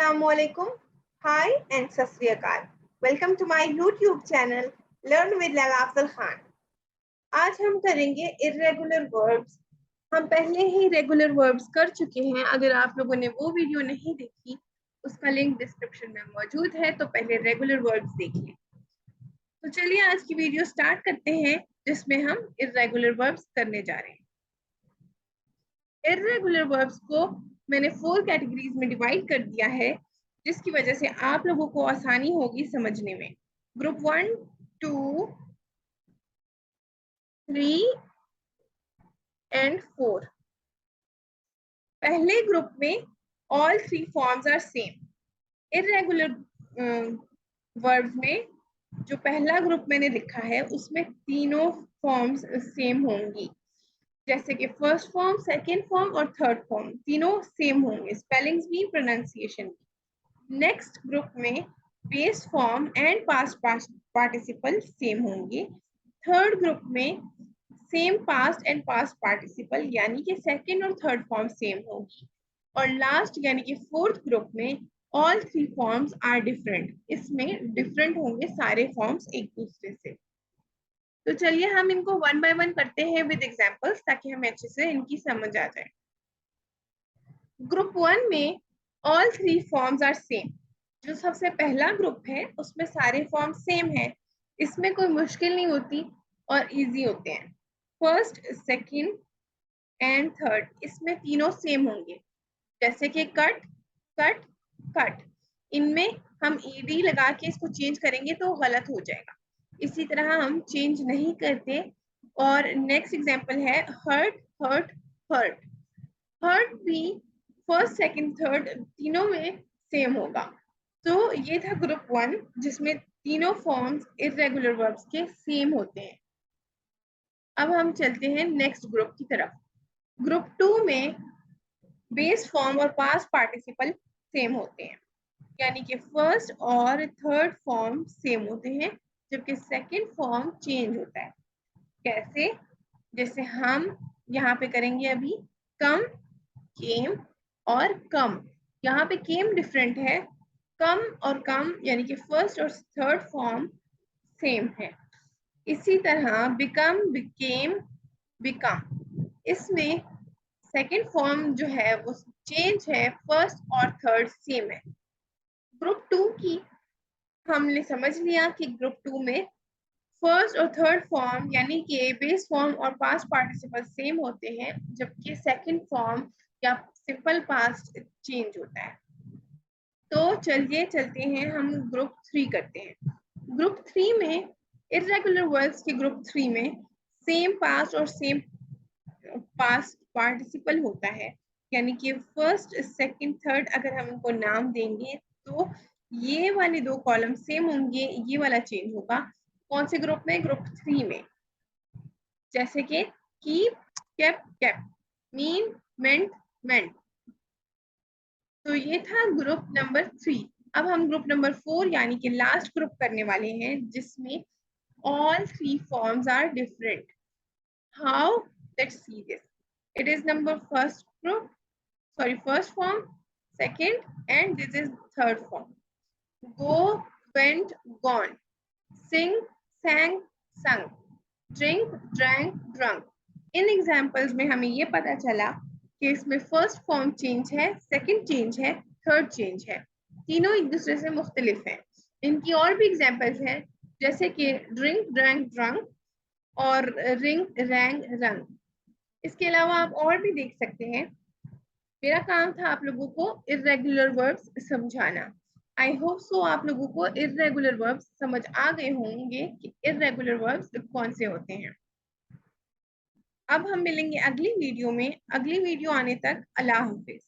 Assalamualaikum. Hi and Sat Sri Akal. Welcome to my YouTube channel Learn with Laila Afzal Khan. आज हम करेंगे irregular verbs. हम पहले ही regular verbs कर चुके हैं. अगर आप लोगों ने वो वीडियो नहीं देखी, उसका लिंक डिस्क्रिप्शन में मौजूद है, तो पहले regular verbs देखिए. तो चलिए आज की वीडियो स्टार्ट करते हैं, जिसमें हम irregular verbs करने जा रहे हैं. irregular verbs को मैंने 4 कैटेगरीज में डिवाइड कर दिया है, जिसकी वजह से आप लोगों को आसानी होगी समझने में. Group 1, 2, 3 and 4. पहले ग्रुप में all 3 forms are same. Irregular verbs में जो पहला ग्रुप मैंने लिखा है, उसमें तीनों फॉर्म्स सेम होंगी. जैसे कि फर्स्ट फॉर्म, सेकेंड फॉर्म और थर्ड फॉर्म तीनों सेम होंगे, स्पेलिंग्स भी, प्रोनाउंसिएशन भी. नेक्स्ट ग्रुप में base form and past participle same होंगे. थर्ड ग्रुप में same past and past participle यानी कि सेकेंड और थर्ड फॉर्म सेम होगी. और लास्ट यानी कि फोर्थ ग्रुप में ऑल 3 फॉर्म्स आर डिफरेंट. इसमें डिफरेंट होंगे सारे फॉर्म्स एक दूसरे से. तो चलिए हम इनको वन बाय वन करते हैं विद एग्जांपल्स, ताकि हमें अच्छे से इनकी समझ आ जाए. ग्रुप 1 में ऑल 3 फॉर्म्स आर सेम. जो सबसे पहला ग्रुप है उसमें सारे फॉर्म सेम है. इसमें कोई मुश्किल नहीं होती और इजी होते हैं. फर्स्ट, सेकंड एंड थर्ड, इसमें तीनों सेम होंगे. जैसे कि कट, कट, कट. इनमें हम ईडी लगा के इसको चेंज करेंगे तो गलत हो जाएगा. इसी तरह हम चेंज नहीं करते. और नेक्स्ट एग्जांपल है हर्ट, हर्ट, हर्ट. हर्ट भी फर्स्ट, सेकंड, थर्ड तीनों में सेम होगा. तो ये था ग्रुप 1, जिसमें तीनों फॉर्म्स इर्रेगुलर वर्ब्स के सेम होते हैं. अब हम चलते हैं नेक्स्ट ग्रुप की तरफ. ग्रुप 2 में बेस फॉर्म और पास्ट पार्टिसिपल सेम होते हैं, यानी कि फर्स्ट और थर्ड फॉर्म सेम होते हैं, जबकि सेकंड फॉर्म चेंज होता है. कैसे? जैसे हम यहाँ पे करेंगे अभी कम, केम और कम. यहाँ पे केम डिफरेंट है, कम और कम यानी कि फर्स्ट और थर्ड फॉर्म सेम है. इसी तरह बिकम, बिकेम, बिकम, इसमें सेकंड फॉर्म जो है वो चेंज है, फर्स्ट और थर्ड सेम है. ग्रुप 2 की हमने समझ लिया कि ग्रुप 2 में फर्स्ट और थर्ड फॉर्म यानी कि बेस फॉर्म और पास्ट पार्टिसिपल सेम होते हैं, जबकि सेकंड फॉर्म या सिंपल पास्ट चेंज होता है. तो चलिए चलते हैं हम ग्रुप 3 करते हैं. ग्रुप 3 में इर्रेगुलर वर्ब्स के ग्रुप 3 में सेम पास्ट और सेम पास्ट पार्टिसिपल होता है, यानी कि फर्स्ट, सेकंड, थर्ड अगर हम इनको नाम देंगे तो ये वाले 2 कॉलम सेम होंगे, ये वाला चेंज होगा. कौन से ग्रुप में? ग्रुप 3 में. जैसे कि कीप, केप, केप, मीन, मेंट, मेंट. तो ये था ग्रुप नंबर 3. अब हम ग्रुप नंबर 4 यानी कि लास्ट ग्रुप करने वाले हैं, जिसमें all 3 forms are different. How? Let's see this. It is number first group, first form, second, and this is third form. Go, went, gone. Sing, sang, sung. Drink, drank, drunk. In examples में हमें ये पता चला कि इसमें first form change है, second change है, third change है. तीनों एक दूसरे से मुख्तलिफ हैं. इनकी और भी एग्जाम्पल्स हैं, जैसे कि ड्रिंक, ड्रैंक, ड्रंक और रिंग, रैंग, रंग. इसके अलावा आप और भी देख सकते हैं. मेरा काम था आप लोगों को इर्रेगुलर वर्ब्स समझाना. आई होप सो आप लोगों को इर्रेगुलर वर्ब्स समझ आ गए होंगे कि इर्रेगुलर वर्ब्स कौन से होते हैं. अब हम मिलेंगे अगली वीडियो में. अगली वीडियो आने तक अल्लाह हाफिज.